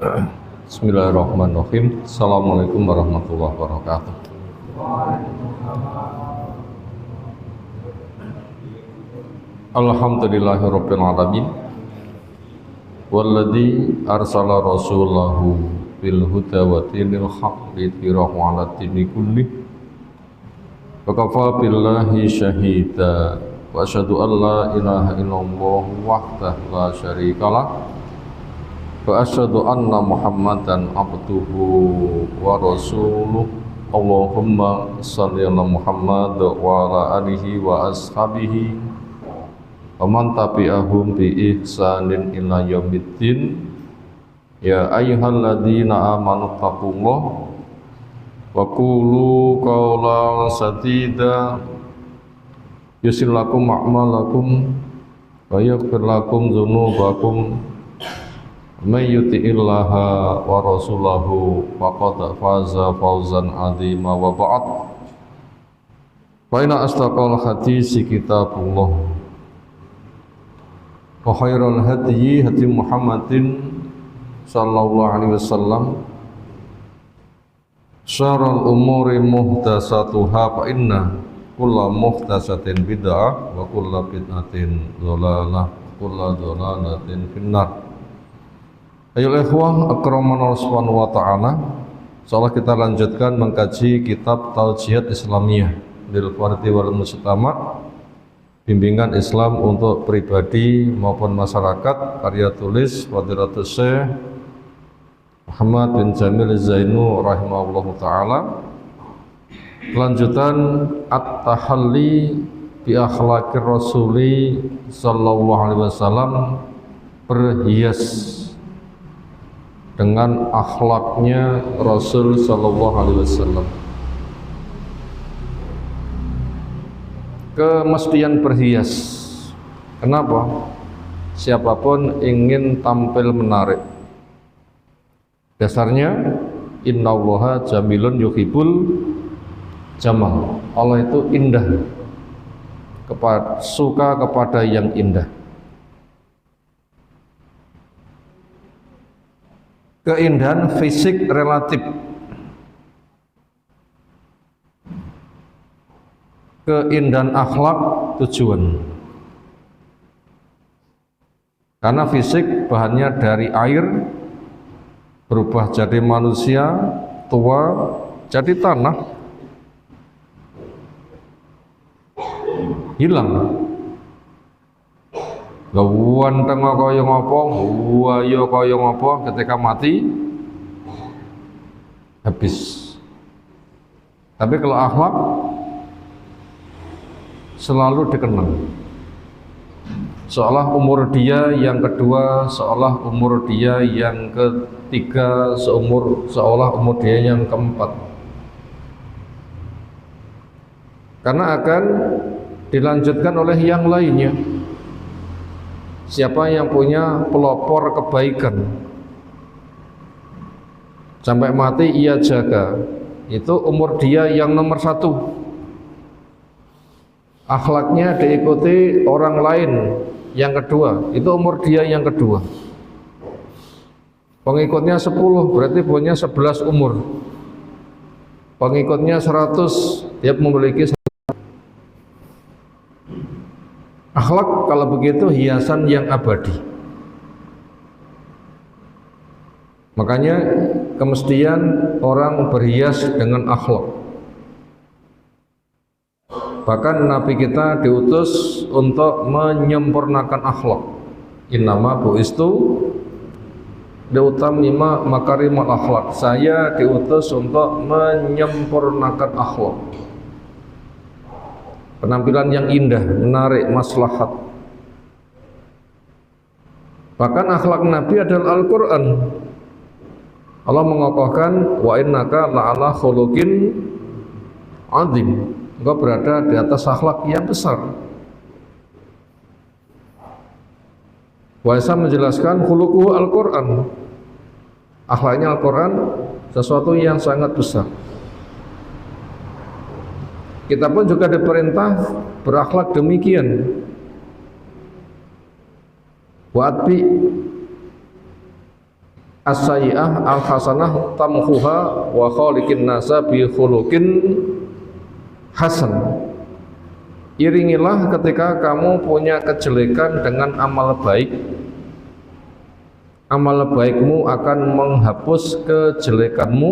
Bismillahirrahmanirrahim. Assalamualaikum warahmatullahi wabarakatuh. Alhamdulillahirabbil alamin. Walladzi arsala rasulahu bil huda wa dinil haqq liyudhhirahu 'ala dini kullih. Wa kafa billahi syahida. Wa asyhadu an la ilaha illallah wahdahu la syarikalah. Wa asyhadu anna Muhammadan abduhu wa rasuluh. Allahumma shalli ala Muhammad wa ala alihi wa ashabihi wa man tabi'ahum bi ihsanin ila yaumiddin. Ya ayyuhalladzina amanu taqullaha wa qulu qawlan sadida yuslih lakum a'malakum wa yaghfir lakum dzunubakum. May yuti'illaha wa rasulahu faqad faza fawzan 'azima wa ba'd. Fa inna asdaqal hadisi kitabullah wa khairal hadyi hadyi Muhammadin sallallahu alaihi wasallam. Syarrul umuri muhdatsatuha fa inna kulla muhdatsatin bid'ah wa kulla bid'atin dhalalah kulla dhalalatin finnar. Ayo ikhwah akramanallahu subhanahu wa ta'ala. Insyaallah kita lanjutkan mengkaji kitab Taujihat Islamiyah lil Fardhi wal Mujtama', bimbingan Islam untuk pribadi maupun masyarakat, karya tulis Fadilatul Syekh Muhammad bin Jamil Zainu rahimahullahu ta'ala. Lanjutan at-tahalli bi akhlaqir rasuli sallallahu alaihi wasallam, berhias dengan akhlaknya Rasul sallallahu alaihi wasallam. Kemestian berhias. Kenapa? Siapapun ingin tampil menarik. Dasarnya innallaha jamilun yuhibbul jamal. Allah itu indah, suka kepada yang indah. Keindahan fisik relatif, keindahan akhlak tujuan. Karena fisik bahannya dari air, berubah jadi manusia, tua jadi tanah, hilang. Gawanteng kaya ngapa, buaya kaya ngapa, ketika mati habis. Tapi kalau akhlak selalu dikenang. Seolah umur dia yang kedua, seolah umur dia yang ketiga, seolah umur dia yang keempat. Karena akan dilanjutkan oleh yang lainnya. Siapa yang punya pelopor kebaikan sampai mati ia jaga, itu umur dia yang nomor satu. Akhlaknya diikuti orang lain yang kedua, itu umur dia yang kedua. Pengikutnya 10, berarti punya 11 umur. Pengikutnya 100, dia memiliki. Akhlak kalau begitu hiasan yang abadi. Makanya kemestian orang berhias dengan akhlak. Bahkan Nabi kita diutus untuk menyempurnakan akhlak. Innama bu'istu liutammima makarimal akhlak. Saya diutus untuk menyempurnakan akhlak. Penampilan yang indah, menarik, maslahat. Bahkan akhlak Nabi adalah Al-Quran. Allah mengokohkan wa innaka la'ala khuluqin azim. Engkau berada di atas akhlak yang besar. Wa Isa menjelaskan khuluquhu Al-Quran. Akhlaknya Al-Quran sesuatu yang sangat besar. Kita pun juga diperintah berakhlak demikian. Wa'atbi as-sayyi'ah al-hasanah tamhuha wa khaliqin nasa bi khuluqin hasan. Iringilah ketika kamu punya kejelekan dengan amal baik. Amal baikmu akan menghapus kejelekanmu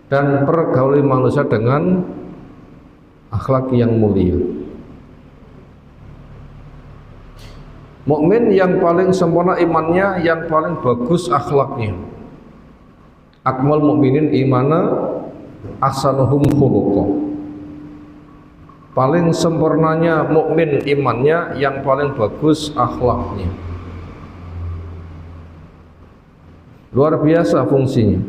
dan pergauli manusia dengan akhlak yang mulia. Mukmin yang paling sempurna imannya, yang paling bagus akhlaknya. Akmal mukminin imana ahsanuhum khuluqa. Paling sempurnanya mukmin imannya, yang paling bagus akhlaknya. Luar biasa fungsinya.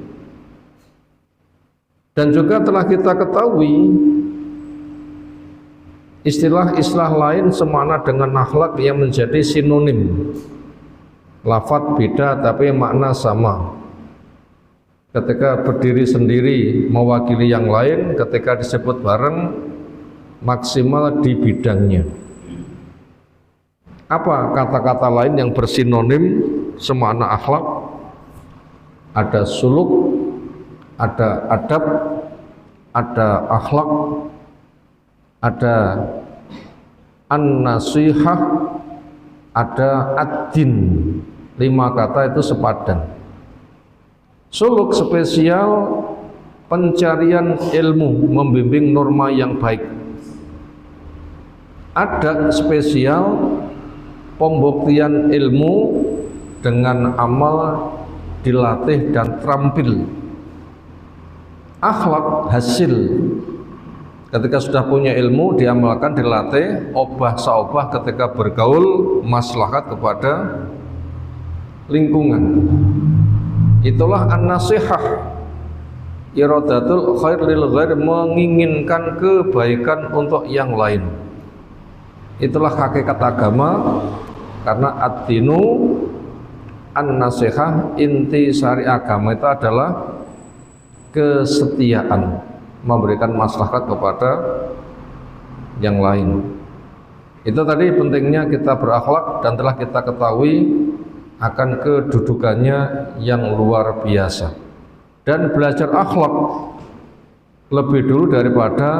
Dan juga telah kita ketahui istilah-istilah lain semakna dengan akhlak yang menjadi sinonim. Lafadz beda tapi makna sama. Ketika berdiri sendiri mewakili yang lain, ketika disebut bareng maksimal di bidangnya. Apa kata-kata lain yang bersinonim semakna akhlak? Ada suluk, ada adab, ada akhlak, ada an-nasihah, ada ad-din. 5 kata itu sepadan. Suluk spesial pencarian ilmu, membimbing norma yang baik. Adab spesial pembuktian ilmu dengan amal dilatih dan terampil. Akhlak hasil ketika sudah punya ilmu diamalkan, dilatih, obah saobah ketika bergaul maslahat kepada lingkungan. Itulah an-nasihah, iradatul khair lil ghair, menginginkan kebaikan untuk yang lain. Itulah hakikat agama, karena ad-dinu an-nasihah, inti sari agama itu adalah kesetiaan, memberikan maslahat kepada yang lain. Itu tadi pentingnya kita berakhlak, dan telah kita ketahui akan kedudukannya yang luar biasa. Dan belajar akhlak lebih dulu daripada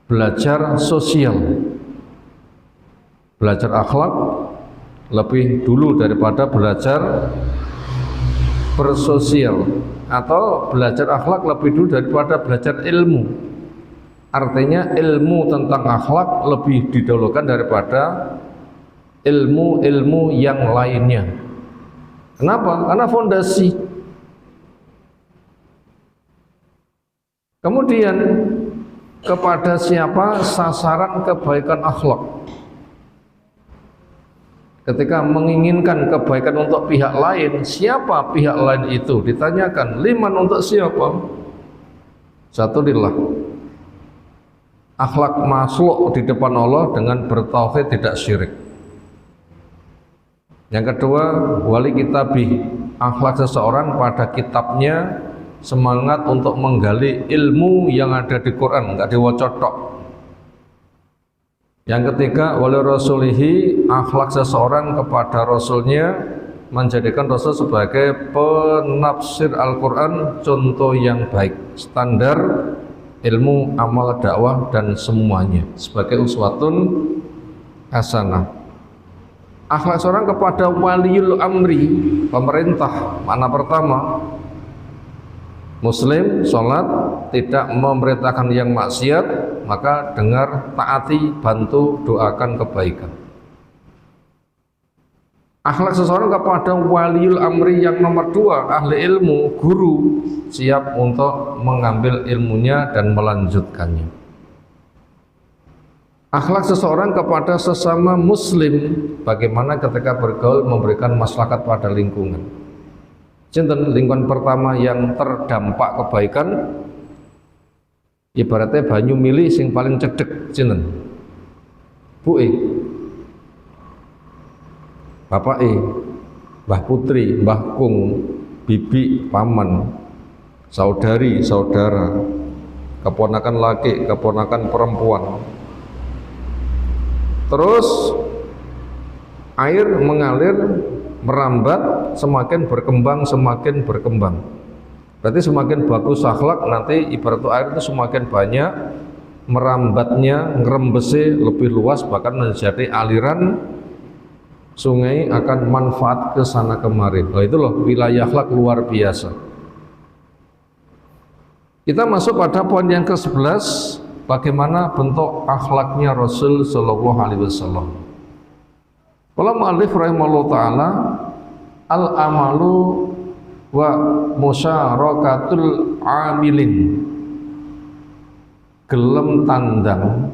belajar sosial. Belajar akhlak lebih dulu daripada belajar bersosial, atau belajar akhlak lebih dulu daripada belajar ilmu. Artinya ilmu tentang akhlak lebih didahulukan daripada ilmu-ilmu yang lainnya. Kenapa? Karena fondasi. Kemudian kepada siapa sasaran kebaikan akhlak? Ketika menginginkan kebaikan untuk pihak lain, siapa pihak lain itu? Ditanyakan, liman, untuk siapa? Satu, lillah. Akhlak makhluk di depan Allah dengan bertauhid, tidak syirik. Yang kedua, wali kitabih, akhlak seseorang pada kitabnya, semangat untuk menggali ilmu yang ada di Quran, enggak diwacotok. Yang ketiga, wali rasulihi, akhlak seseorang kepada rasulnya, menjadikan rasul sebagai penafsir Al-Quran, contoh yang baik, standar ilmu, amal, dakwah, dan semuanya sebagai uswatun hasanah. Akhlak seorang kepada waliul amri, pemerintah. Makna pertama, muslim, sholat, tidak memerintahkan yang maksiat, maka dengar, taati, bantu, doakan kebaikan. Akhlak seseorang kepada waliul amri yang nomor 2, ahli ilmu, guru, siap untuk mengambil ilmunya dan melanjutkannya. Akhlak seseorang kepada sesama muslim, bagaimana ketika bergaul memberikan maslahat pada lingkungan. Cinten lingkungan pertama yang terdampak kebaikan, ibaratnya banyu milih sing paling cedek, cinten Bu Bapak Mbah Putri, Mbah Kung, Bibi, Paman, saudari, saudara, keponakan laki, keponakan perempuan. Terus air mengalir merambat, semakin berkembang, semakin berkembang. Berarti semakin bagus akhlak, nanti ibarat air itu semakin banyak, merambatnya, ngerembesi lebih luas, bahkan menjadi aliran sungai, akan manfaat ke sana kemari. Nah, itu loh wilayah akhlak luar biasa. Kita masuk pada poin yang ke-11, bagaimana bentuk akhlaknya Rasul Shallallahu Alaihi Wasallam. Kalau mu'allif rahimahullah ta'ala, al-amalu wa musyarakatul amilin, gelem tandang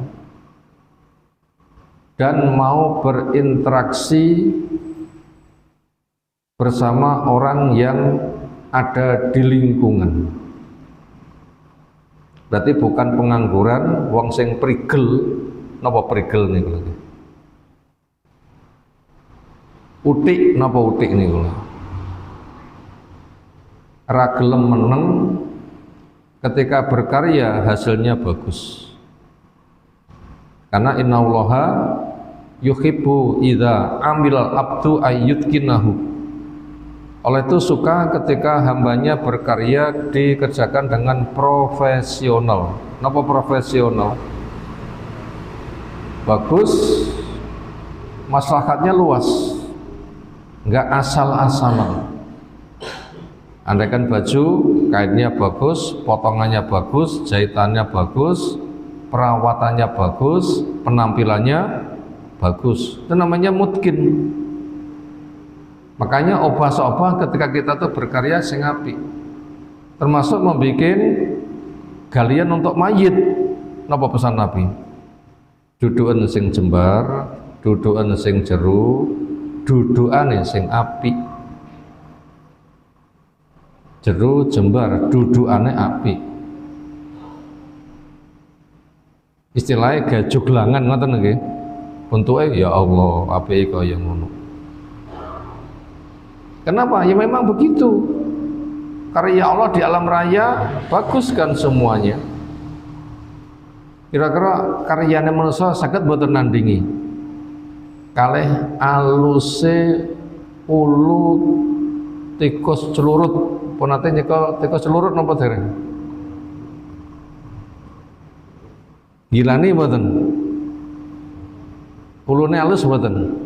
dan mau berinteraksi bersama orang yang ada di lingkungan. Berarti bukan pengangguran, wong sing prigel. Napa prigel niku? Utik, napa utik niku? Ra gelem meneng, ketika berkarya hasilnya bagus. Karena innallaha yuhibbu idza amilal abdu ayyutkinahu. Oleh itu suka ketika hambanya berkarya dikerjakan dengan profesional. Napa profesional? Bagus, maslahatnya luas, nggak asal-asalan. Andaikan baju, kainnya bagus, potongannya bagus, jahitannya bagus, perawatannya bagus, penampilannya bagus, itu namanya mutkin. Makanya obah-obah ketika kita tuh berkarya sing apik, termasuk membuat galian untuk mayit. Napa pesan Nabi? Dudukan sing jembar, dudukan sing jeru, dudukane sing apik. Jeru jembar, dudukane apik. Istilahnya gajuglangan ngoten nggih. Bentuke ya Allah, apike kaya ngono. Kenapa? Ya memang begitu. Karya Allah di alam raya bagus kan semuanya. Kira-kira karyane manusia saged mboten nandingi kalih aluse ulu tikus celurut. Ponate nyekel tikus celurut napa dereng? Gilani mboten? Ulune alus mboten?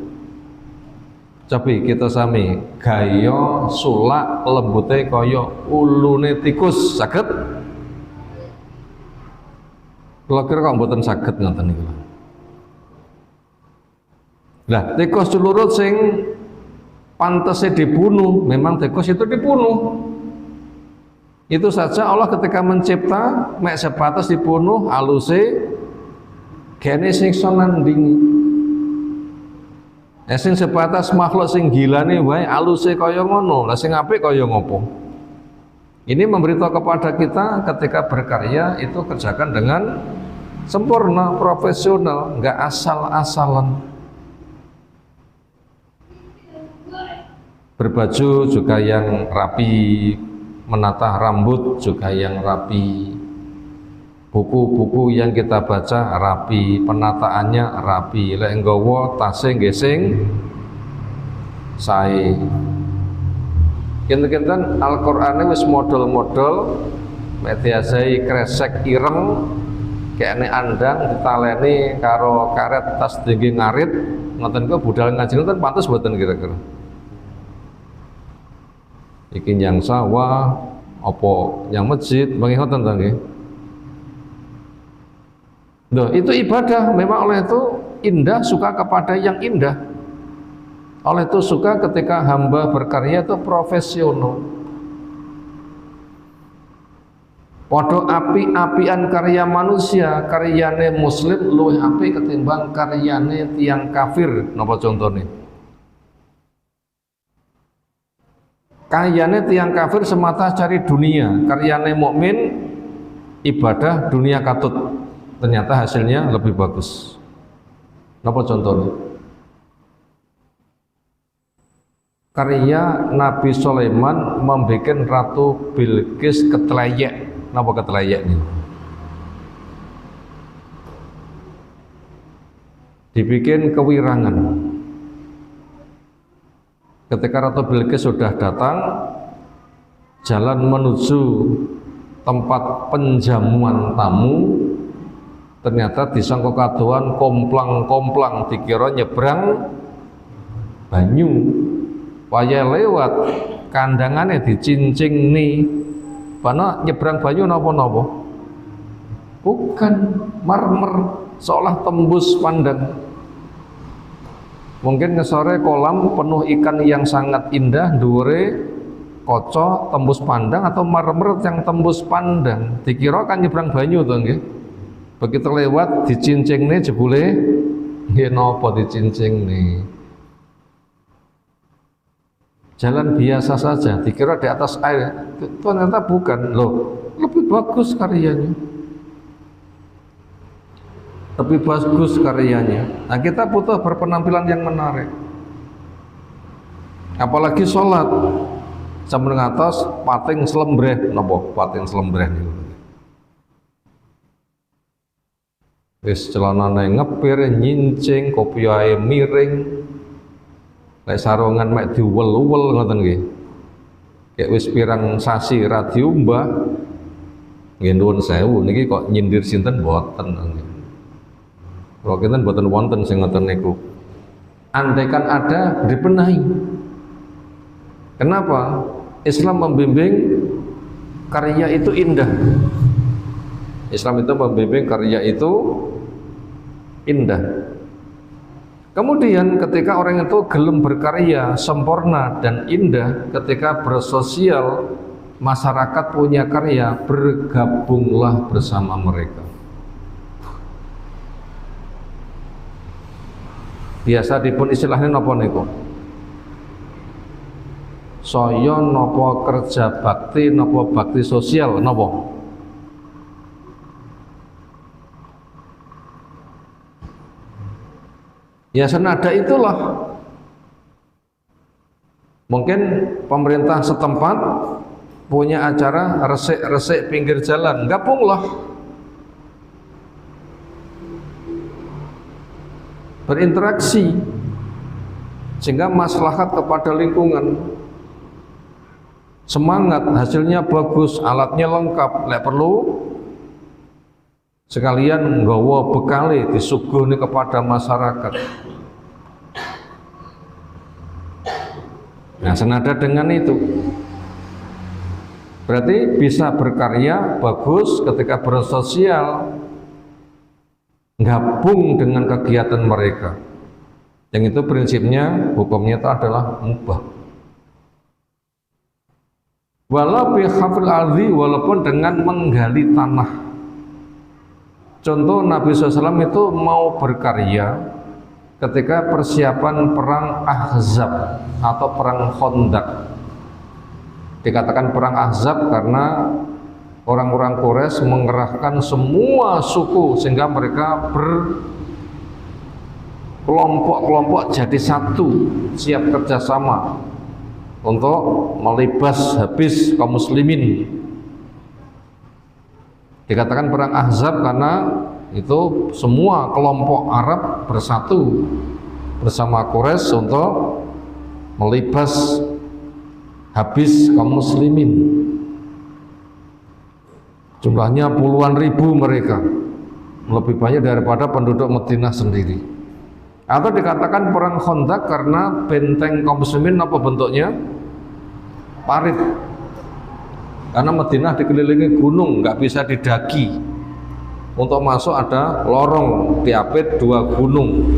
Cobi kita sami gaya sulak lembute kaya ulune tikus saged? Kula kira kok mboten saged ngoten niku. Lah tikus celurut sing pantesnya dibunuh, memang tikus itu dibunuh. Itu saja Allah ketika mencipta mek sebatas dibunuh aluse gene sing iso nandingi. Sing sebatas makhluk sing gilane wae aluse kaya ngono, lah sing apik kaya ngopo? Ini memberitahu kepada kita ketika berkarya itu kerjakan dengan sempurna, profesional, enggak asal-asalan. Berbaju juga yang rapi, menata rambut juga yang rapi, buku-buku yang kita baca rapi, penataannya rapi, lek nggawa tase gesing sae. Kinten-kinten Al-Qur'ane wis model-model mek diajahi kresek ireng kene andang ditaleni karo karet tas tinggi ngarit ngoten ku budal ngaji ngoten pantes mboten kira-kira? Iki yang sawah apa yang masjid bagi ngoten ta nggih. Loh, itu ibadah, memang oleh itu indah, suka kepada yang indah. Oleh itu suka ketika hamba berkarya itu profesional. Podo api-apian karya manusia, karyane muslim luwih apik ketimbang karyane tiang kafir. Napa contohnya? Karyane tiang kafir semata cari dunia, karyane mukmin ibadah dunia katut. Ternyata hasilnya lebih bagus. Napa contohnya? Karya Nabi Sulaiman membuat Ratu Bilqis keteleyek. Napa keteleyeknya? Dibikin kewirangan. Ketika Ratu Bilqis sudah datang, jalan menuju tempat penjamuan tamu, ternyata disangka kadoan komplang-komplang dikira nyebrang banyu. Waya lewat kandangannya dicincing nih, mana nyebrang banyu napa-napa? Bukan, marmer seolah tembus pandang. Mungkin ngesore kolam penuh ikan yang sangat indah, dhuwure kaca tembus pandang, atau marmer yang tembus pandang. Dikira kan nyebrang banyu to nggih. Begitu lewat dicincingne jebule nggih napa dicincingne. Jalan biasa saja, dikira di atas air, ternyata bukan. Loh, lebih bagus karyanya. Lebih bagus karyanya. Nah, kita butuh berpenampilan yang menarik. Apalagi sholat. Sampai atas pating selembreh, napa pating selembreh niku. Wis celanane ngepir, nyincing, kopiahe miring. Lek sarungan mek diuwel-uwel ngoten nggih. Kayak wis pirang sasi ra diumbah. Nggih nuwun sewu niki kok nyindir sinten mboten nggih. Kalau kinten mboten wonten sing ngoten niku. Andaikan ada dibenahi. Kenapa? Islam membimbing karya itu indah. Islam itu membimbing karya itu indah. Kemudian ketika orang itu gelem berkarya sempurna dan indah, ketika bersosial, masyarakat punya karya, bergabunglah bersama mereka. Biasa dipun istilahnya napa niku? Saya napa kerja bakti, napa bakti sosial, napa? Ya senada itulah. Mungkin pemerintah setempat punya acara resik-resik pinggir jalan, gabunglah. Berinteraksi sehingga maslahat kepada lingkungan. Semangat, hasilnya bagus, alatnya lengkap, lek perlu sekalian nggawa bekale disuguhni kepada masyarakat. Nah, senada dengan itu berarti bisa berkarya bagus ketika bersosial, gabung dengan kegiatan mereka. Yang itu prinsipnya, hukumnya itu adalah mubah. Walau bihafil ardi, walaupun dengan menggali tanah. Contoh Nabi SAW itu mau berkarya ketika persiapan perang Ahzab atau perang Khandaq. Dikatakan perang Ahzab karena orang-orang Quraisy mengerahkan semua suku sehingga mereka berkelompok-kelompok jadi satu, siap kerjasama untuk melibas habis kaum muslimin. Dikatakan perang Ahzab karena itu semua kelompok Arab bersatu bersama Quraisy untuk melibas habis kaum muslimin. Jumlahnya puluhan ribu mereka, lebih banyak daripada penduduk Madinah sendiri. Atau dikatakan perang Khandaq karena benteng kaum muslimin apa bentuknya? Parit. Karena Madinah dikelilingi gunung, nggak bisa didaki. Untuk masuk ada lorong diapit 2 gunung.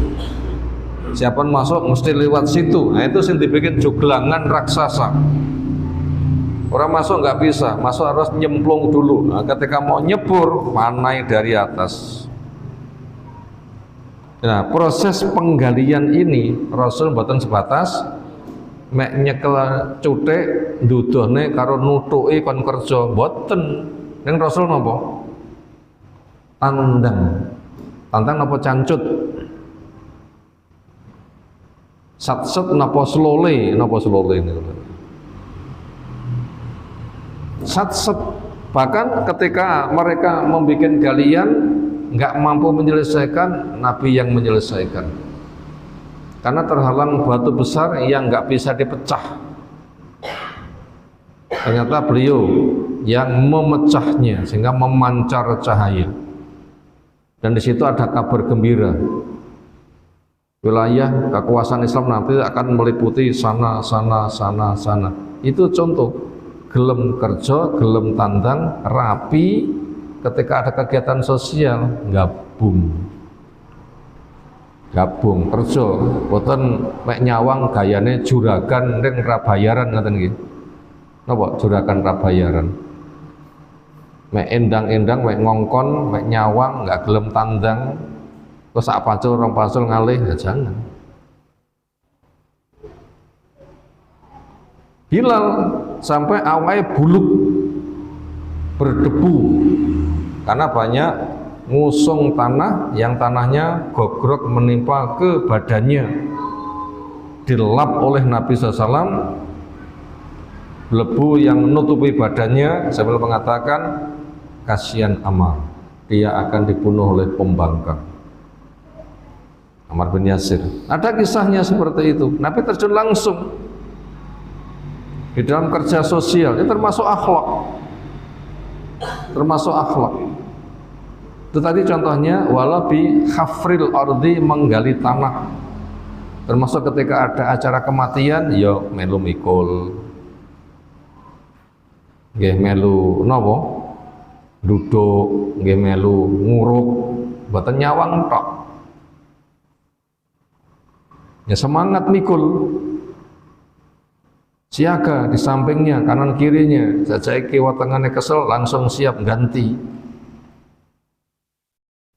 Siapa masuk mesti lewat situ. Nah itu yang dibikin joglangan raksasa. Orang masuk nggak bisa, masuk harus nyemplung dulu. Nah, ketika mau nyebur, panai dari atas. Nah, proses penggalian ini Rasul mboten sebatas mek nyekel cuthik nduduhne karo nutuki kon kerja, mboten. Ning Rasul napa? Tandang. Tandang napa cancut? Sat-set napa slole? Napa slole niku? Sat-set. Bahkan ketika mereka membuat galian nggak mampu menyelesaikan, Nabi yang menyelesaikan. karena terhalang batu besar yang nggak bisa dipecah. Ternyata beliau yang memecahnya sehingga memancar cahaya. Dan di situ ada kabar gembira. Wilayah kekuasaan Islam nanti akan meliputi sana. Itu contoh gelem kerja, gelem tandang, rapi. Ketika ada kegiatan sosial gabung kerja, boten mek nyawang gayane juragan ning ra bayaran ngoten nggih. Napa juragan ra bayaran? Mek endang-endang, mek ngongkon, mek nyawang, nggak gelem tandang, terus sak pacul rong pacul ngalih, ya jangan. Hilal sampai awalnya buluk berdebu karena banyak ngusung tanah yang tanahnya gogrok menimpa ke badannya, dilap oleh Nabi SAW. Lebu yang menutupi badannya sambil mengatakan kasihan Ammar, dia akan dibunuh oleh pembangkang. Ammar bin Yasir. Ada kisahnya seperti itu. Nabi terjun langsung di dalam kerja sosial. Ini termasuk akhlak. Itu tadi contohnya wala bi khafril ardi, menggali tanah. Termasuk ketika ada acara kematian, yo melu mikul. Nggih melu napa? Duduk, nggih melu nguruk, mboten nyawang tok. Ya semangat mikul. Siaga di sampingnya, kanan kirinya, jajake kiwa tengahnya kesel langsung siap ganti.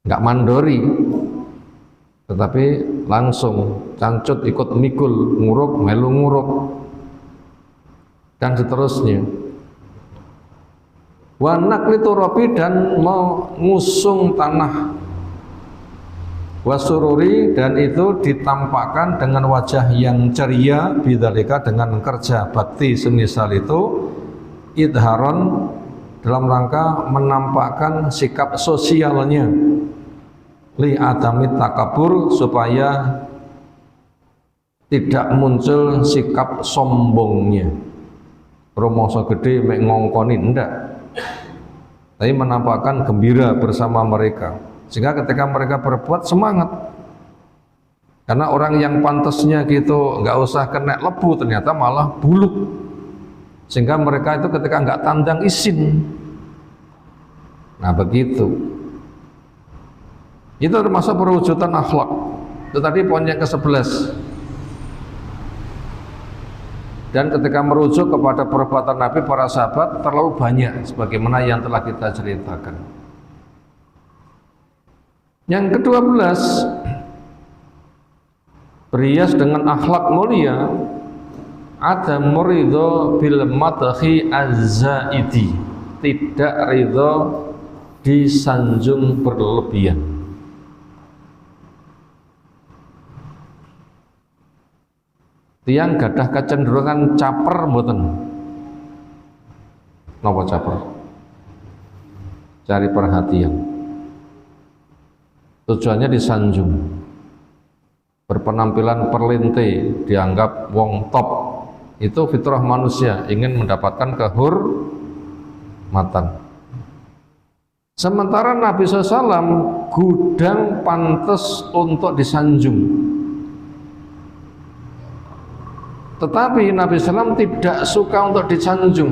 Enggak mandori. Tetapi langsung cancut ikut mikul, nguruk, melu nguruk. Dan seterusnya. Wa nakli turabi, dan mengusung tanah. Wasururi, dan itu ditampakkan dengan wajah yang ceria, bidzalika, dengan kerja bakti semisal itu, idharon, dalam rangka menampakkan sikap sosialnya, li adami takabur, supaya tidak muncul sikap sombongnya. Rumoso gede mek ngongkoni ndak, tapi menampakkan gembira bersama mereka, sehingga ketika mereka berbuat semangat. Karena orang yang pantasnya gitu nggak usah kena lebu, ternyata malah buluk, sehingga mereka itu ketika nggak tandang isin. Nah begitu, itu termasuk perwujudan akhlak. Itu tadi poin yang ke-11. Dan ketika merujuk kepada perbuatan Nabi, para sahabat terlalu banyak sebagaimana yang telah kita ceritakan. Yang ke-12, berhias dengan akhlak mulia, ada ridho bil madhi az-zaidi, tidak ridho disanjung berlebihan. Tiang gadah kecenderungan caper mboten. Napa caper? Cari perhatian. Tujuannya disanjung. Berpenampilan perlinte, dianggap wong top. Itu fitrah manusia, ingin mendapatkan kehormatan. Sementara Nabi SAW gudang pantas untuk disanjung. Tetapi Nabi SAW tidak suka untuk disanjung.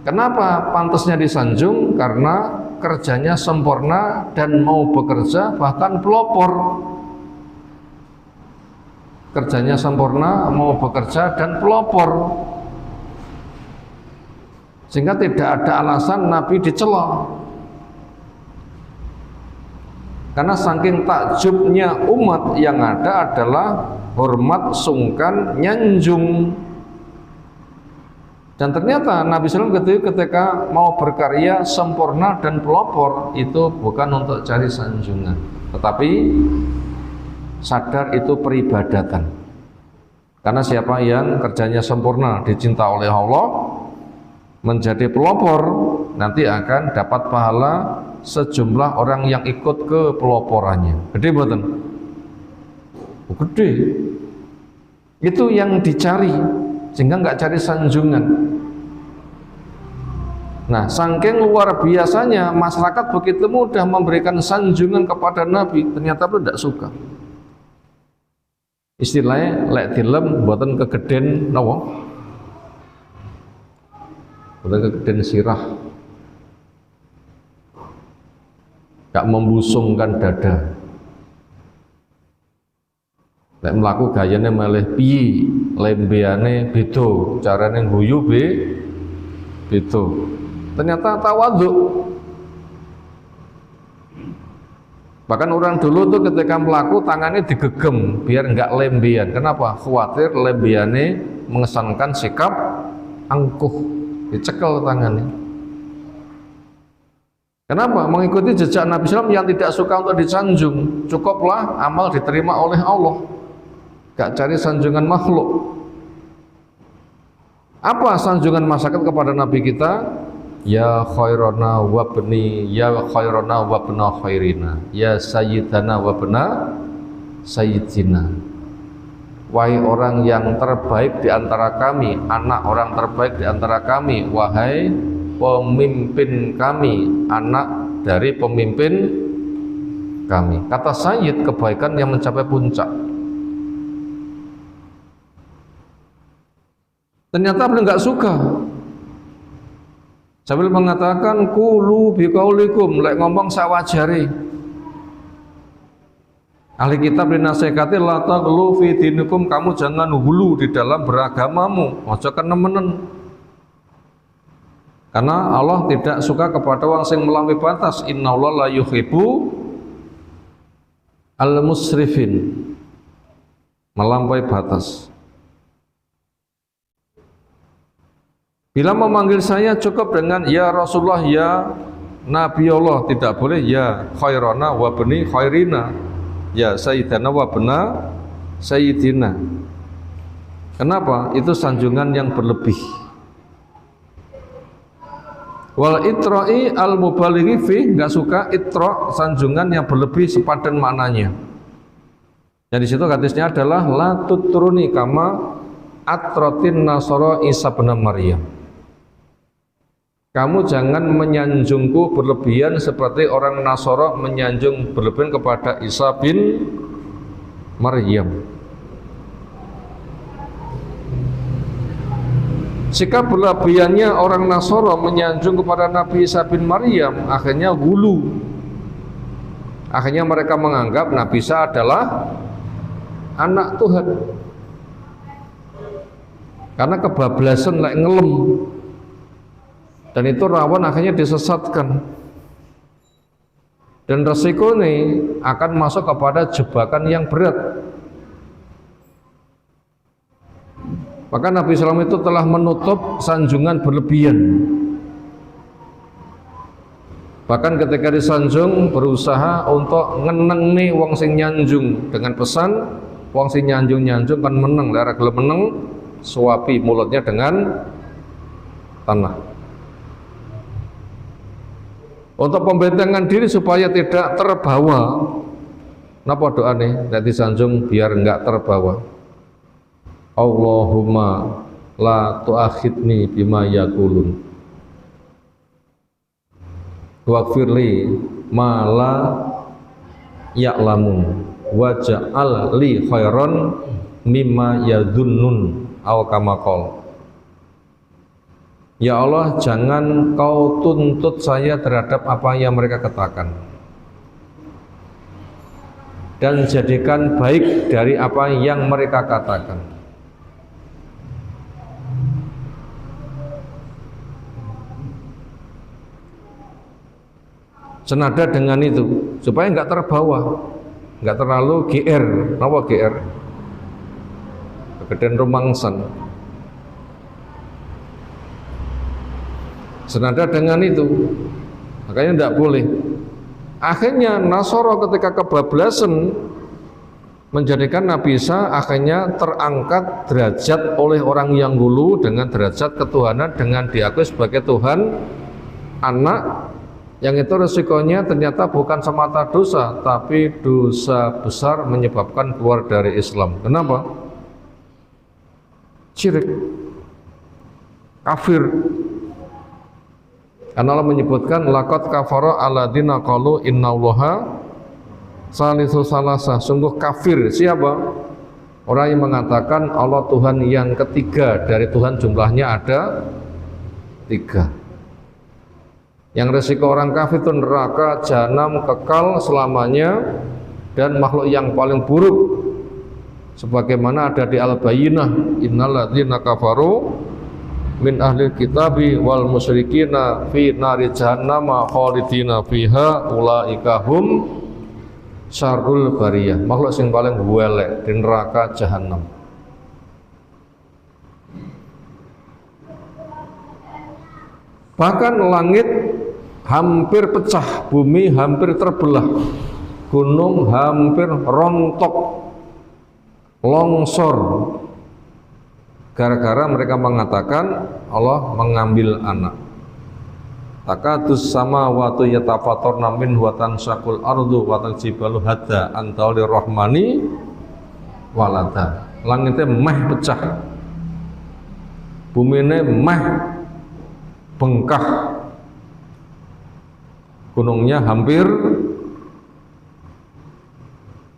Kenapa pantasnya disanjung? Karena kerjanya sempurna dan mau bekerja bahkan pelopor. Kerjanya sempurna, mau bekerja dan pelopor. Sehingga tidak ada alasan Nabi dicela. Karena saking takjubnya umat, yang ada adalah hormat, sungkan, nyanjung. Dan ternyata Nabi SAW ketika mau berkarya sempurna dan pelopor, itu bukan untuk cari sanjungan, tetapi sadar itu peribadatan. Karena siapa yang kerjanya sempurna, dicinta oleh Allah, menjadi pelopor, nanti akan dapat pahala sejumlah orang yang ikut ke peloporannya. Gede mboten? Gede. Itu yang dicari, sehingga nggak cari sanjungan. Nah, saking luar biasanya masyarakat begitu mudah memberikan sanjungan kepada Nabi, ternyata beliau tidak suka. Istilahnya lek dilem mboten kegeden napa? Mboten kegeden sirah. Gak membusungkan dada. Lek mlaku gayane meleh piye, lembeane beda, carane ngguyu beda. Ternyata tawadhu. Bahkan orang dulu tuh ketika melaku tangannya digegem biar enggak lembian. Kenapa? Khawatir lembiannya mengesankan sikap angkuh, dicekel tangannya. Kenapa? Mengikuti jejak Nabi SAW yang tidak suka untuk disanjung. Cukuplah amal diterima oleh Allah, gak cari sanjungan makhluk. Apa sanjungan masyarakat kepada Nabi kita? Ya khairana wa bni, ya khairana wa bna khairina, ya sayyidana wa bna sayyidina. Wahai orang yang terbaik di antara kami, anak orang terbaik di antara kami, wahai pemimpin kami, anak dari pemimpin kami. Kata sayyid, kebaikan yang mencapai puncak. Ternyata beliau nggak suka. Sambil mengatakan kulu biqaulikum, lek ngomong sawajari. Ahli kitab dinasihati la taghlu fi dinikum, kamu jangan hulu di dalam beragamamu, aja kenemenen. Karena Allah tidak suka kepada orang yang melampaui batas. Innallaha la yuhibbu al-musrifin, melampaui batas. Bila memanggil saya cukup dengan ya Rasulullah, ya Nabi Allah, tidak boleh ya khairana wa bni khairina, ya sayyidana wa bna sayyidina. Kenapa? Itu sanjungan yang berlebih. Wal itra'i al mubalighi fi, enggak suka itra, sanjungan yang berlebih sepadan maknanya. Yang di situ hadisnya adalah la tutruni kama atratin nasara Isa bin Maryam. Kamu jangan menyanjungku berlebihan seperti orang Nasara menyanjung berlebihan kepada Isa bin Maryam. Sikap berlebihannya orang Nasara menyanjung kepada Nabi Isa bin Maryam akhirnya hulu. Akhirnya mereka menganggap Nabi Isa adalah anak Tuhan. Karena kebablasan lek ngelem. Dan itu rawan akhirnya disesatkan, dan resiko ini akan masuk kepada jebakan yang berat. Maka Nabi SAW itu telah menutup sanjungan berlebihan. Bahkan ketika disanjung berusaha untuk ngeneng nih wong sing nyanjung dengan pesan wong sing nyanjung kan meneng, lara gelem meneng suapi mulutnya dengan tanah. Untuk pembentengan diri supaya tidak terbawa. Napa doa nih? Nanti sanjung biar enggak terbawa. Allahumma la tu'akhidni bima yaqulun. Waghfirli ma la ya'lamun waj'al li khairan mimma yadhunnun aw kama qala. Ya Allah, jangan kau tuntut saya terhadap apa yang mereka katakan, dan jadikan baik dari apa yang mereka katakan. Senada dengan itu, supaya enggak terbawa, enggak terlalu GR. Napa GR? Kegedean rumangsan. Senada dengan itu, makanya tidak boleh. Akhirnya Nasara ketika kebablasan menjadikan Nabi Isa akhirnya terangkat derajat oleh orang yang dulu dengan derajat ketuhanan, dengan diakui sebagai Tuhan, anak, Yang itu resikonya ternyata bukan semata dosa, tapi dosa besar menyebabkan keluar dari Islam. Kenapa? Syirik, kafir. Karena Allah menyebutkan laqad kafara alladzina qalu innallaha salisu salasa. Sungguh kafir siapa? Orang yang mengatakan Allah Tuhan yang ketiga, dari Tuhan jumlahnya ada 3. Yang resiko orang kafir itu neraka jahanam kekal selamanya dan makhluk yang paling buruk, sebagaimana ada di Al-Bayyinah, innalladzina kafaru min ahlil kitabi wal musyrikina fi nari jahannama khalidina fiha ulaika hum syarrul bariyah. Makhluk yang paling welek di neraka jahanam. Bahkan langit hampir pecah, bumi hampir terbelah, gunung hampir rontok, longsor, gara-gara mereka mengatakan Allah mengambil anak. Takadus samawati yatafattarna minhu wa tansaqul ardu wa tajibalu hadza antauli rahmani walada. Langitnya meh pecah, bumine meh bengkak, gunungnya hampir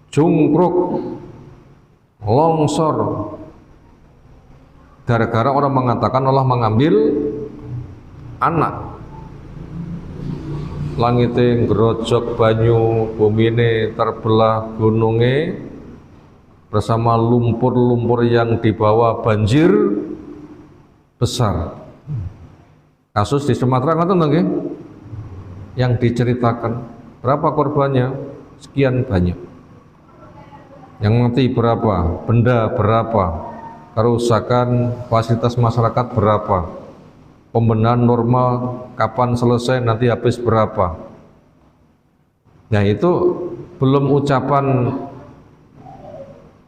jungkruk, longsor, gara-gara orang mengatakan Allah mengambil anak. Langitnya ngerojok banyu, bumine terbelah, gunungnya bersama lumpur-lumpur yang dibawa banjir besar. Kasus di Sumatera ngoten nggih, yang diceritakan berapa korbannya? Sekian banyak. Yang mati berapa? Benda berapa? Kerusakan fasilitas masyarakat berapa? Pembenahan normal kapan selesai, nanti habis berapa? Nah itu belum ucapan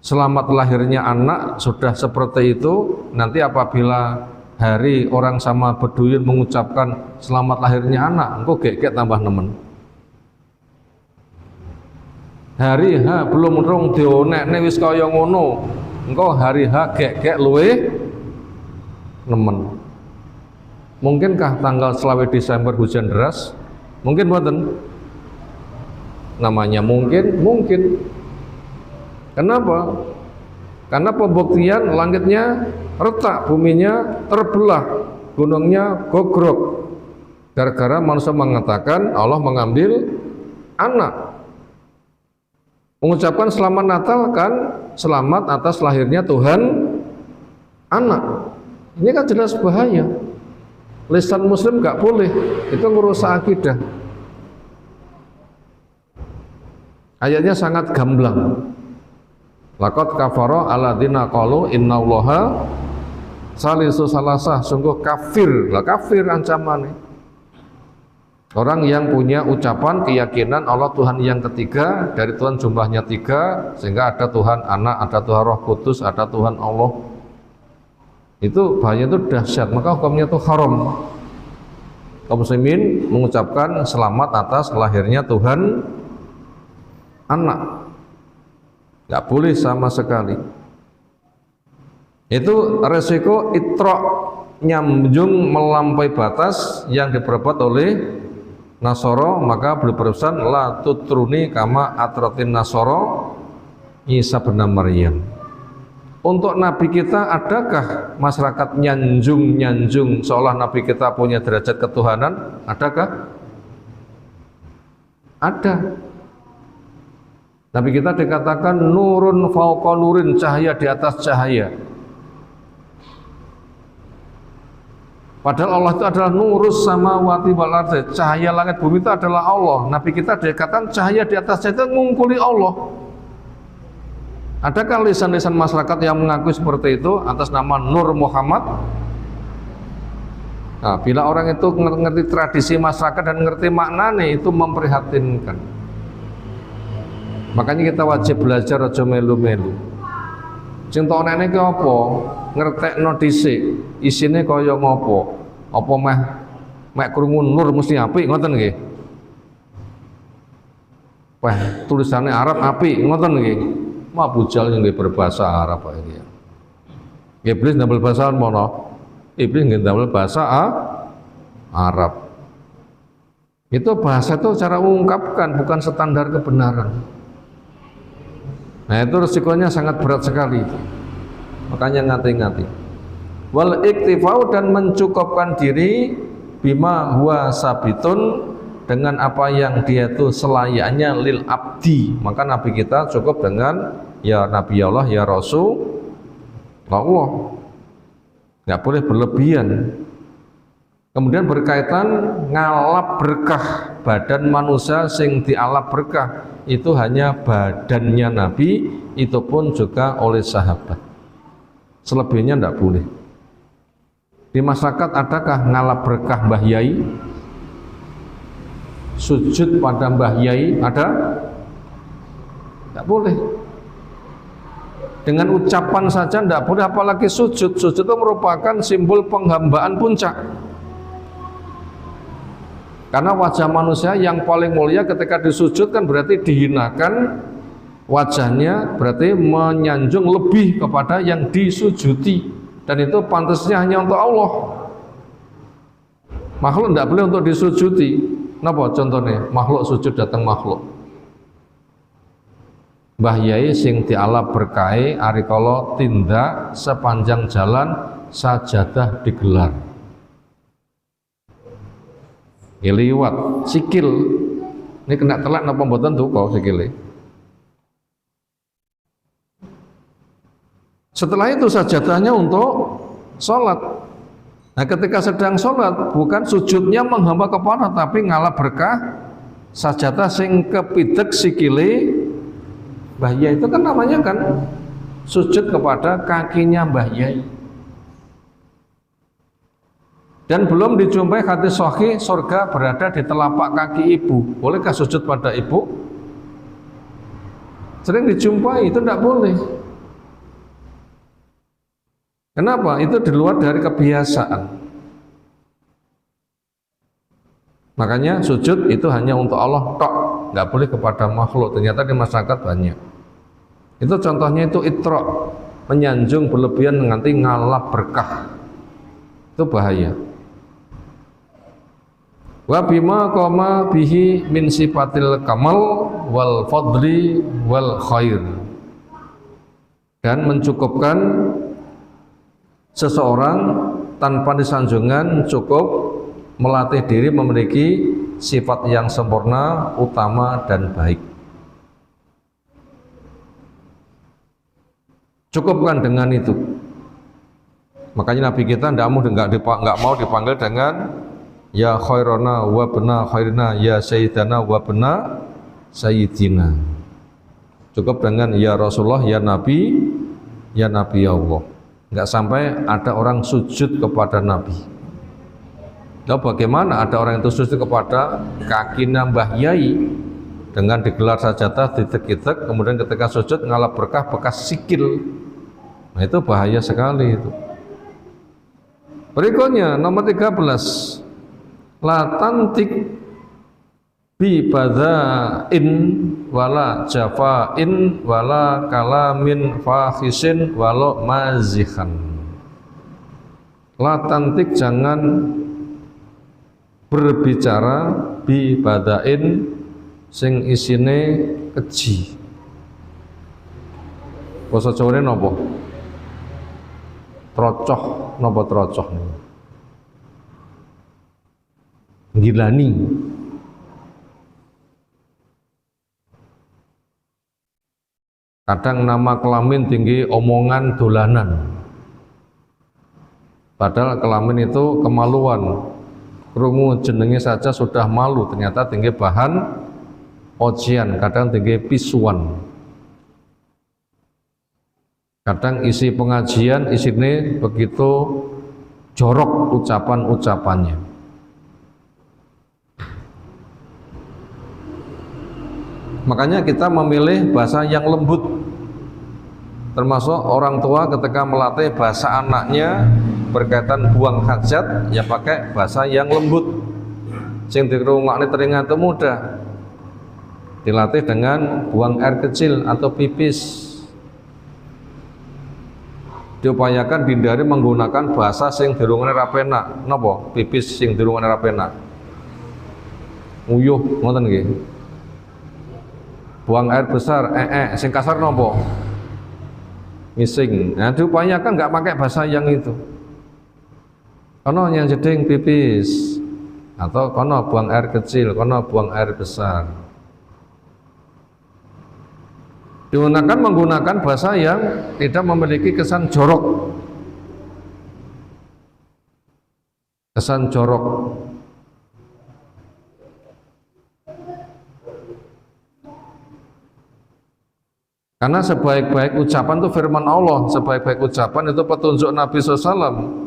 selamat lahirnya anak sudah seperti itu. Nanti apabila hari orang sama berduyun mengucapkan selamat lahirnya anak, engkau gek tambah nemen. Hari H belum rong dionekne wis kaya ngono, engkau hari H gek luwe nemen. Mungkinkah tanggal selawe Desember hujan deras? Mungkin mboten? Namanya mungkin. Kenapa? Karena pembuktian langitnya retak, buminya terbelah, gunungnya gogrok. Gara-gara manusia mengatakan Allah mengambil anak. Mengucapkan selamat Natal kan selamat atas lahirnya Tuhan anak. Ini kan jelas bahaya. Lisan muslim gak boleh, itu merusak akidah. Ayatnya sangat gamblang. Laqad kafara alladzina qalu innallaha salisu salasah. Sungguh kafir. Lah kafir ancamannya. Orang yang punya ucapan keyakinan Allah Tuhan yang ketiga, dari Tuhan jumlahnya 3, sehingga ada Tuhan anak, ada Tuhan Roh Kudus, ada Tuhan Allah. Itu bahaya, itu dahsyat, maka hukumnya itu haram. Kaum muslimin mengucapkan selamat atas lahirnya Tuhan anak, nggak boleh sama sekali. Itu resiko itrok, nyambung melampaui batas yang diperbuat oleh Nasoro. Maka beliau berpesan la tutruni kama atratin Nasoro Isa bin Maryam. Untuk Nabi kita adakah masyarakat nyanjung seolah Nabi kita punya derajat ketuhanan? Adakah? Ada. Nabi kita dikatakan nurun fauqa nurin, cahaya di atas cahaya. Padahal Allah itu adalah nurus samawati wal ardi, cahaya langit bumi itu adalah Allah. Nabi kita dikatakan cahaya di atas cahaya, itu ngungkuli Allah. Adakah lisan-lisan masyarakat yang mengaku seperti itu atas nama Nur Muhammad? Nah, bila orang itu ngerti tradisi masyarakat dan ngerti maknanya, itu memprihatinkan. Makanya kita wajib belajar aja melu-melu. Sing tok nene ki apa? Ngertekno dhisik, isine kaya ngopo? Apa meh krungu nur mesti apik ngoten nggih? Wah, tulisannya Arab apik ngoten nggih. Abu Jahal yang berbahasa Arab iki. Iblis ndamel bahasa mono. Iblis nggih ndamel bahasa Arab. Itu bahasa itu cara mengungkapkan, bukan standar kebenaran. Nah itu resikonya sangat berat sekali. Makanya ngati-ngati. Wal iktifau, dan mencukupkan diri bima huwa sabitun, dengan apa yang dia itu selayaknya lil abdi. Maka Nabi kita cukup dengan ya Nabi Allah, ya Rasul Allah. Nggak boleh berlebihan. Kemudian berkaitan ngalap berkah, badan manusia sing dialap berkah itu hanya badannya Nabi, itu pun juga oleh sahabat. Selebihnya tidak boleh. Di masyarakat adakah ngalap berkah Mbah Yai? Sujud pada Mbah Yai ada? Tidak boleh. Dengan ucapan saja tidak boleh, apalagi sujud. Sujud itu merupakan simbol penghambaan puncak. Karena wajah manusia yang paling mulia ketika disujud kan berarti dihinakan wajahnya, berarti menyanjung lebih kepada yang disujudi, dan itu pantasnya hanya untuk Allah. Makhluk tidak boleh untuk disujudi. Napa contohnya? Makhluk sujud datang makhluk. Mbah Yai sing dialap berkahe ari kala tindak sepanjang jalan sajadah digelar. Liwat sikil ini kena telak napa mboten duka sikile. Setelah itu sajadahnya untuk sholat. Nah ketika sedang sholat bukan sujudnya menghamba kepala, tapi ngalap berkah sajadah sing kepidek sikile Mbah Yai. Itu kan namanya kan sujud kepada kakinya Mbah Yai. Dan belum dijumpai hadis sahih surga berada di telapak kaki ibu. Bolehkah sujud pada ibu? Sering dijumpai, itu tidak boleh. Kenapa? Itu di luar dari kebiasaan. Makanya sujud itu hanya untuk Allah tok, nggak boleh kepada makhluk. Ternyata di masyarakat banyak. Itu contohnya itu itrok, menyanjung berlebihan nanti ngalap berkah. Itu bahaya. Wa bima qama bihi min sifatil kamal wal fadli wal khair, dan mencukupkan seseorang tanpa disanjungan cukup melatih diri memiliki sifat yang sempurna, utama dan baik. Cukupkan dengan itu. Makanya Nabi kita nggak mau dipanggil dengan ya khairana wa bena khairina, ya sayyidana wa bena sayyidina. Cukup dengan ya Rasulullah, ya Nabi, ya Nabi Allah. Enggak sampai ada orang sujud kepada Nabi. Lalu bagaimana ada orang itu sujud kepada kakinya Mbah Yai dengan digelar sajadah, ditek-itek, kemudian ketika sujud ngalap berkah bekas sikil. Nah itu bahaya sekali itu. Berikutnya nomor 13. La tantik bi badain wala jafain wala kalamin fakhisin wala mazihan. La tantik, jangan berbicara bi badain sing isine keji. Basa Jawane napa? Trocoh, napa trocoh niku? Gilani. Kadang nama kelamin tinggi omongan dolanan. Padahal kelamin itu kemaluan. Krungu jenenge saja sudah malu, ternyata tinggi bahan ojian, kadang tinggi pisuan. Kadang isi pengajian isine begitu jorok ucapan-ucapannya. Makanya kita memilih bahasa yang lembut. Termasuk orang tua ketika melatih bahasa anaknya berkaitan buang hajat, ya pakai bahasa yang lembut. Sing dirungokne telinga itu mudah. Dilatih dengan buang air kecil atau pipis. Diupayakan dihindari menggunakan bahasa sing dirungokne ra penak. Napa? Pipis sing dirungokne ra penak. Uyuh ngoten nggih. Buang air besar, sing kasar napa? Ngising. Nah, diupayakan nggak pakai bahasa yang itu. Kono yang jeding pipis, atau kono buang air kecil, kono buang air besar. Digunakan menggunakan bahasa yang tidak memiliki kesan jorok. Kesan jorok. Karena sebaik-baik ucapan itu firman Allah, sebaik-baik ucapan itu petunjuk Nabi SAW.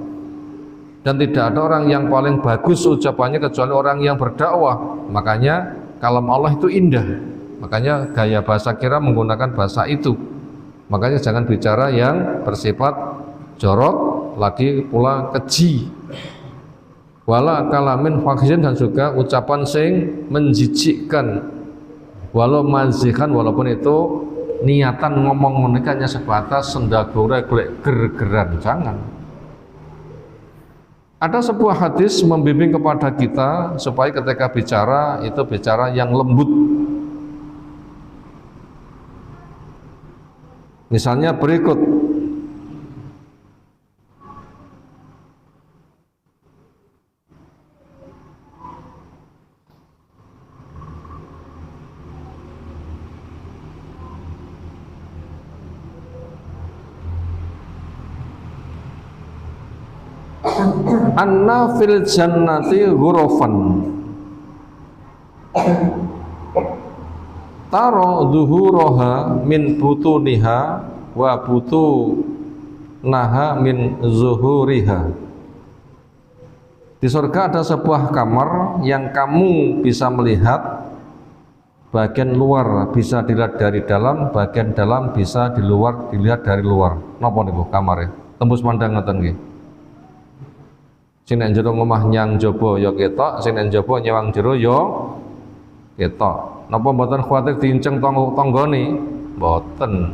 Dan tidak ada orang yang paling bagus ucapannya kecuali orang yang berdakwah. Makanya kalam Allah itu indah. Makanya gaya bahasa kita menggunakan bahasa itu. Makanya jangan bicara yang bersifat jorok, lagi pula keji. Wala kalamin fakhin, dan juga ucapan sing menjijikkan. Walau mazikan, walaupun itu niatan ngomong menikahnya sebatas sendagore ger-geran, jangan. Ada sebuah hadis membimbing kepada kita supaya ketika bicara itu bicara yang lembut. Misalnya berikut. Anna fil jannati ghurafan taro zuhuraha min butuniha wa butunaha min zuhuriha. Di surga ada sebuah kamar yang kamu bisa melihat bagian luar bisa dilihat dari dalam, bagian dalam bisa dilihat dari luar. Napa niku kamare? Tembus pandang ngoten nggih. Sing nek jero omah nyang jaba ya ketok, sing nek jaba nyawang jero ya ketok. Napa mboten kuwatir diinceng tanggane? Mboten.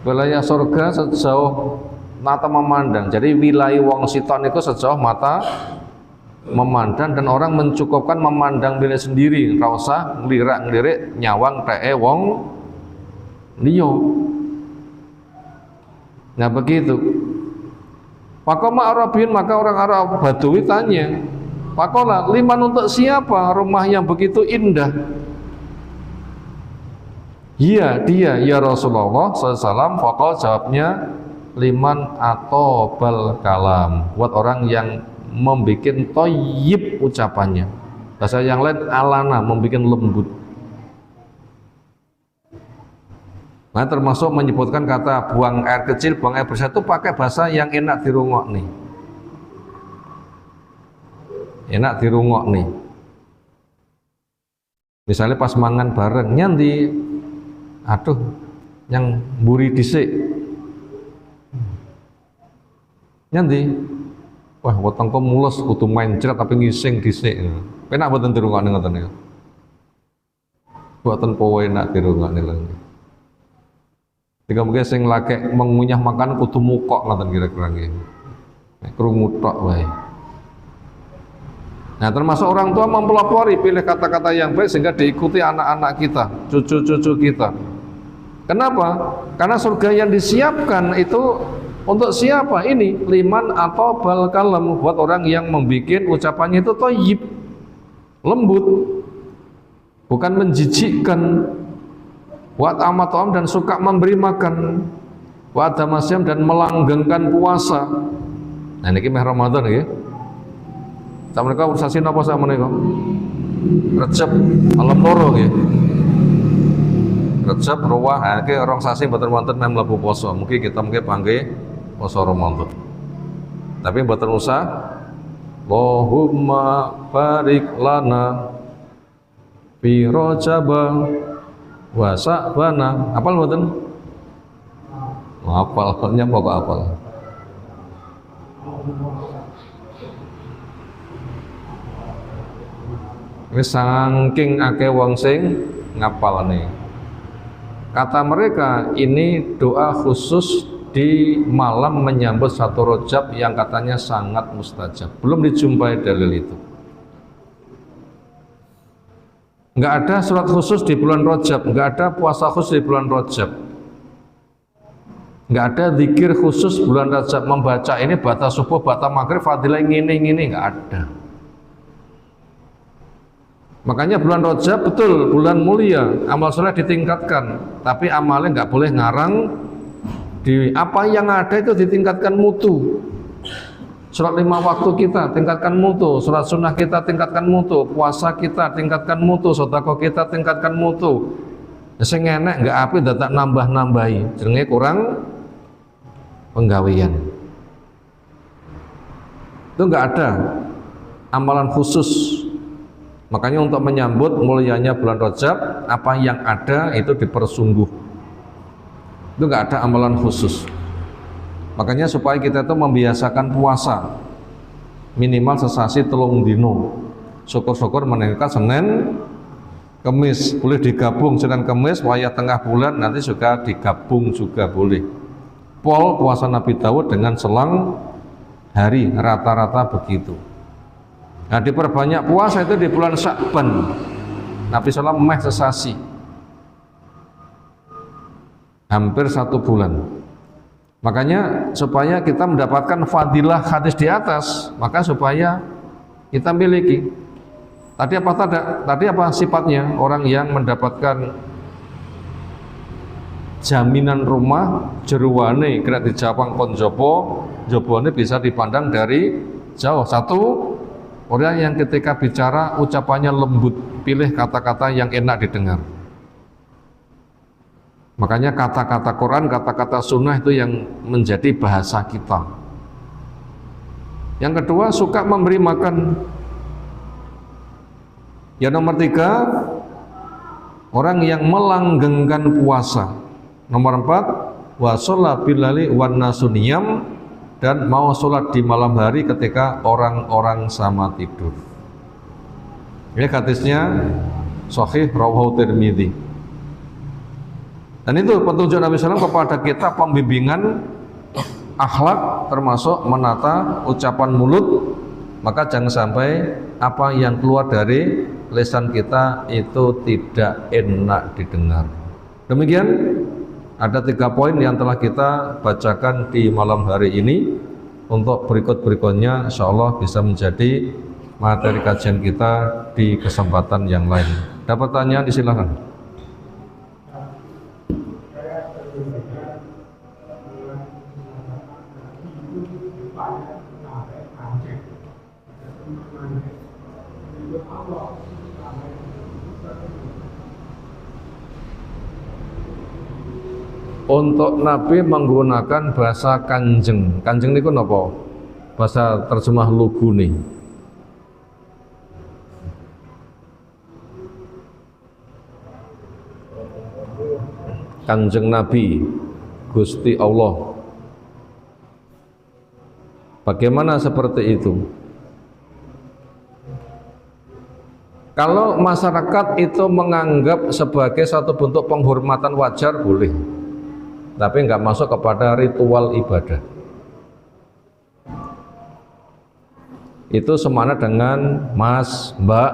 Wilayah surga sejauh mata memandang. Jadi wilayah wong sitok niku sejauh mata memandang, dan orang mencukupkan memandang milik sendiri, ora usah nglirik-nglirik nyawang teke wong liya. Nah begitu. Pakoma Arabin, maka orang Arab Badui tanya, Pakola, liman untuk siapa rumah yang begitu indah? Iya, dia, ya Rasulullah SAW. Fakal jawabnya, liman atau bal kalam, buat orang yang membuat toyib ucapannya. Bahasa yang lain alana, membuat lembut. Nah, termasuk menyebutkan kata buang air kecil, buang air besar itu pakai bahasa yang enak dirungok nih. Enak dirungok nih. Misalnya pas mangan bareng, nyanti, aduh, yang mburi dhisik. Nyanti, wah, wetengku mulus, kudu mencret tapi ngising dhisik. Penak mboten dirungokne ngoten niku. Mboten powe enak dirungokne lho. Jika mungkin sing laki mengunyah makan kudu mukok ngoten kira-kira nggih. Nek krungu tok wae. Nah, termasuk orang tua mempelopori pilih kata-kata yang baik sehingga diikuti anak-anak kita, cucu-cucu kita. Kenapa? Karena surga yang disiapkan itu untuk siapa? Ini liman atau bal kalam, buat orang yang membuat ucapannya itu thayyib, lembut, bukan menjijikkan. Wa amatom, dan suka memberi makan, wa tamasyam, dan melanggengkan puasa. Nah ini meh Ramadan ya. Sama mereka sasi napa sama mereka? Recep malam loro ya. Recep ruwah, iki orang sasi mboten wonten meh mlebu poso. Mungkin kita panggih poso Ramadan. Tapi mboten usah. Allahumma barik lana fi Rajab wa Sa'bana. Apal mboten? Apalnya pokok apal. Wis saking akeh wong sing ngapalne. Kata mereka ini doa khusus di malam menyambut 1 Rajab yang katanya sangat mustajab. Belum dijumpai dalil itu. Enggak ada surat khusus di bulan Rajab, enggak ada puasa khusus di bulan Rajab. Enggak ada zikir khusus bulan Rajab, membaca ini bata subuh, bata maghrib, fadilah ngene enggak ada. Makanya bulan Rajab betul bulan mulia, amal soleh ditingkatkan, tapi amalnya nggak boleh ngarang di apa yang ada itu ditingkatkan mutu. Sholat 5 waktu kita tingkatkan mutu, sholat sunnah kita tingkatkan mutu, puasa kita tingkatkan mutu, sedekah kita tingkatkan mutu. Sing enek nggak api dadak nambah-nambahi, jenenge kurang penggawean. Itu nggak ada amalan khusus. Makanya untuk menyambut mulianya bulan Rajab, apa yang ada itu dipersungguh. Itu nggak ada amalan khusus. Makanya supaya kita itu membiasakan puasa minimal sesasi 3 dino. Syukur-syukur meningkat Senin, Kemis, boleh digabung Senin Kemis, wayah tengah bulan nanti juga digabung juga boleh. Pol puasa Nabi Daud dengan selang hari rata-rata begitu. Nah diperbanyak puasa itu di bulan Sya'ban. Nabi SAW meh sesasi, hampir 1 bulan. Makanya supaya kita mendapatkan fadilah hadis di atas, maka supaya kita miliki. Tadi apa sifatnya orang yang mendapatkan jaminan rumah jeruane kena dijawang kon jobone bisa dipandang dari jauh. 1, orang yang ketika bicara ucapannya lembut, pilih kata-kata yang enak didengar. Makanya kata-kata Quran, kata-kata sunnah itu yang menjadi bahasa kita. Yang kedua, suka memberi makan. Yang nomor 3, orang yang melanggengkan puasa. Nomor 4, wa sholla bilali wan nasu niyam, dan mau sholat di malam hari ketika orang-orang sama tidur. Ini hadisnya sahih rawahu Tirmidzi. Dan itu petunjuk Nabi SAW kepada kita, pembimbingan akhlak termasuk menata ucapan mulut. Maka jangan sampai apa yang keluar dari lisan kita itu tidak enak didengar. Demikian ada 3 poin yang telah kita bacakan di malam hari ini. Untuk berikut-berikutnya insya Allah bisa menjadi materi kajian kita di kesempatan yang lain. Ada pertanyaan, silakan. Untuk Nabi menggunakan bahasa kanjeng. Kanjeng niku napa? Bahasa terjemah lugu nih. Kanjeng Nabi, Gusti Allah. Bagaimana seperti itu? Kalau masyarakat itu menganggap sebagai satu bentuk penghormatan wajar boleh, tapi nggak masuk kepada ritual ibadah. Itu semana dengan Mas, Mbak,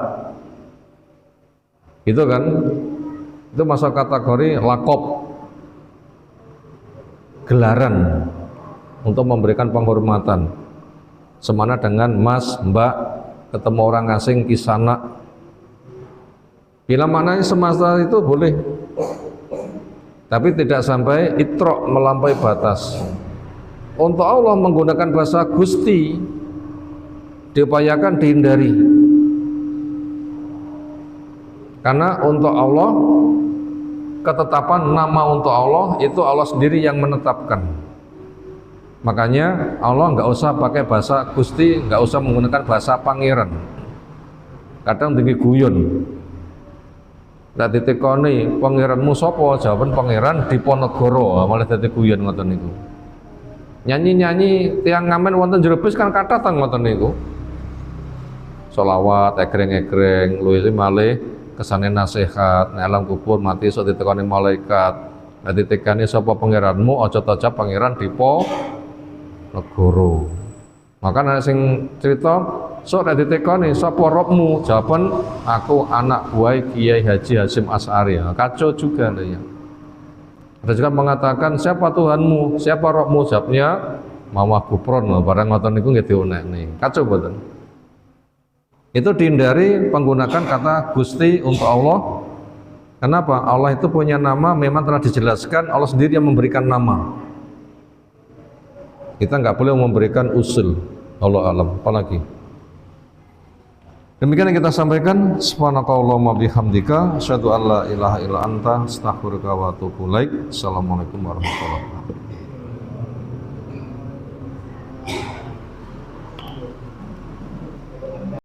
itu kan, itu masuk kategori lakop, gelaran untuk memberikan penghormatan. Semana dengan Mas, Mbak, ketemu orang asing, kisana. Bila maknanya semasa itu boleh, tapi tidak sampai itrok, melampaui batas. Untuk Allah menggunakan bahasa Gusti diupayakan dihindari, karena untuk Allah, ketetapan nama untuk Allah itu Allah sendiri yang menetapkan. Makanya Allah nggak usah pakai bahasa Gusti, nggak usah menggunakan bahasa pangeran. Kadang tinggi guyon. Lah ditekoni pangeranmu sapa? Jawaban pangeran Diponegoro, malah dadi guyon ngoten niku. Nyanyi-nyanyi tiang ngamen wonten jero bis kan kathah teng ngoten niku. sholawat egreng-egreng luwih malih kesane nasihat nek alam kubur mati iso ditekani malaikat nek ditekani sapa pangeranmu aja taca pangeran Dipo Negoro. Maka nek sing cerita sok nek ditekani sapa robmu jawaban aku anak buah Kiai Haji Hasyim Asy'ari. Kacau juga ya. Ada juga mengatakan siapa Tuhanmu, siapa rohmu, jawabnya Mawah Gupron, barang ngoten niku nggih diunekne. Kacau mboten? Itu dihindari menggunakan kata Gusti untuk Allah. Kenapa? Allah itu punya nama, memang telah dijelaskan Allah sendiri yang memberikan nama. Kita nggak boleh memberikan usul. Allah alam, apalagi. Demikian yang kita sampaikan. Subhanakallahumma bihamdika asyhadu an la ilaha illa anta astaghfiruka wa atubu ilaik. Assalamualaikum warahmatullahi wabarakatuh.